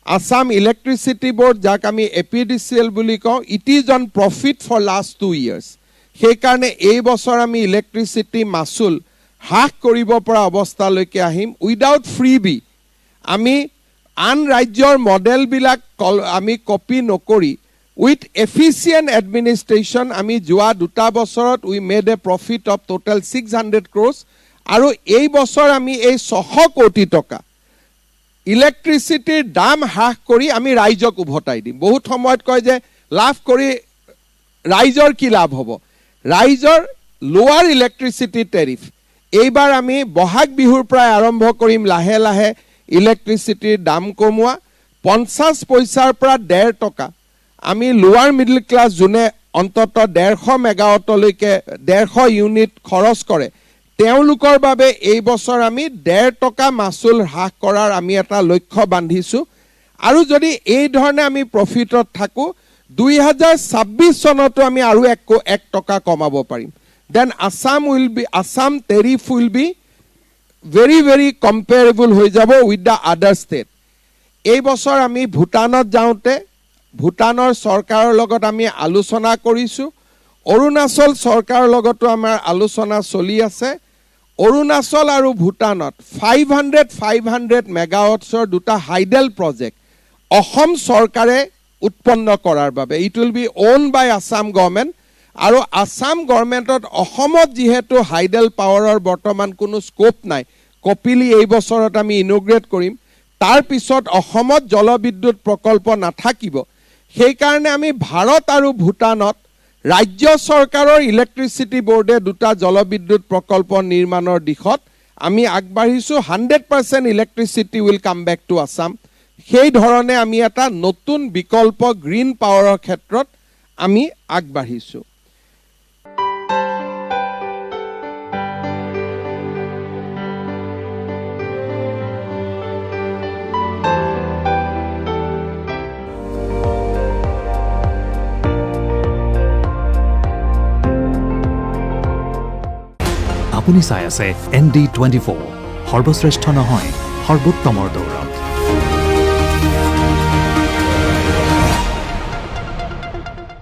Assam Electricity Board, যাক আমি APDCL বুলি কওঁ, it is on profit for last 2 years. সেইকাৰণে এই বছৰ আমি ইলেক্ট্ৰিচিটি মাচুল হ্ৰাস কৰিব পৰা অৱস্থালৈকে আহিম উইদাউট ফ্ৰীবি। আমি আন ৰাজ্যৰ মডেলবিলাক আমি কপি নকৰি উইথ এফিচিয়েণ্ট এডমিনিষ্ট্ৰেশ্যন আমি যোৱা 2 বছৰত we made a profit of total 600 crores আৰু এই বছৰ আমি এই 600 কোটি টকা ইলেক্ট্ৰিচিটিৰ দাম হ্ৰাস কৰি আমি ৰাইজক উভতাই দিম। বহুত সময়ত কয় যে লাভ কৰি ৰাইজৰ কি লাভ হ'ব? ৰাইজৰ লোৱাৰ ইলেক্ট্ৰিচিটি টেৰিফ এইবাৰ আমি বহাগ বিহুৰ পৰা আৰম্ভ কৰিম লাহে লাহে ইলেক্ট্ৰিচিটিৰ দাম কমোৱা 50 পইচাৰ পৰা 1.5 টকা আমি লোৱাৰ মিডল ক্লাছ যোনে অন্তত 150 মেগাৱাটলৈকে 150 ইউনিট খৰচ কৰে তেওঁলোকৰ বাবে এই বছৰ আমি 1.5 টকা মাচুল হ্ৰাস কৰাৰ আমি এটা লক্ষ্য বান্ধিছো। আৰু যদি এই ধৰণে আমি প্ৰফিটত থাকো 2026 চনতো আমি আৰু 1 টকা কমাব পাৰিম। Then Assam tariff will be very very comparable হৈ যাব with the other state. এই বছৰ আমি ভূটানত যাওঁতে ভূটানৰ চৰকাৰৰ লগত আমি আলোচনা কৰিছো। অৰুণাচল চৰকাৰৰ লগতো আমাৰ আলোচনা চলি আছে। অৰুণাচল আৰু ভূটানত 500 মেগাৱাটছৰ দুটা হাইডেল প্ৰজেক্ট অসম চৰকাৰে উৎপন্ন কৰাৰ বাবে it will be own by Assam government. আৰু আসাম গভৰ্ণমেণ্টত অসমত যিহেতু হাইডেল পাৱাৰৰ বৰ্তমান কোনো স্কোপ নাই, কপিলি এই বছৰত আমি ইনগ্ৰেট কৰিম, তাৰ পিছত অসমত জলবিদ্যুৎ প্ৰকল্প নাথাকিব। সেইকাৰণে আমি ভাৰত আৰু ভূটানত ৰাজ্য চৰকাৰৰ ইলেক্ট্ৰিচিটি বোৰ্ডে দুটা জলবিদ্যুৎ প্ৰকল্প নিৰ্মাণৰ দিশত আমি আগবাঢ়িছো। 100% electricity will come back to Assam. সেই ধৰণে আমি এটা নতুন বিকল্প গ্ৰীণ পাৱাৰৰ ক্ষেত্ৰত আমি আগবাঢ়িছো। আপুনি চাই আছে ND24 সৰ্বশ্ৰেষ্ঠ নহয় সৰ্বোত্তমৰ দৌৰত।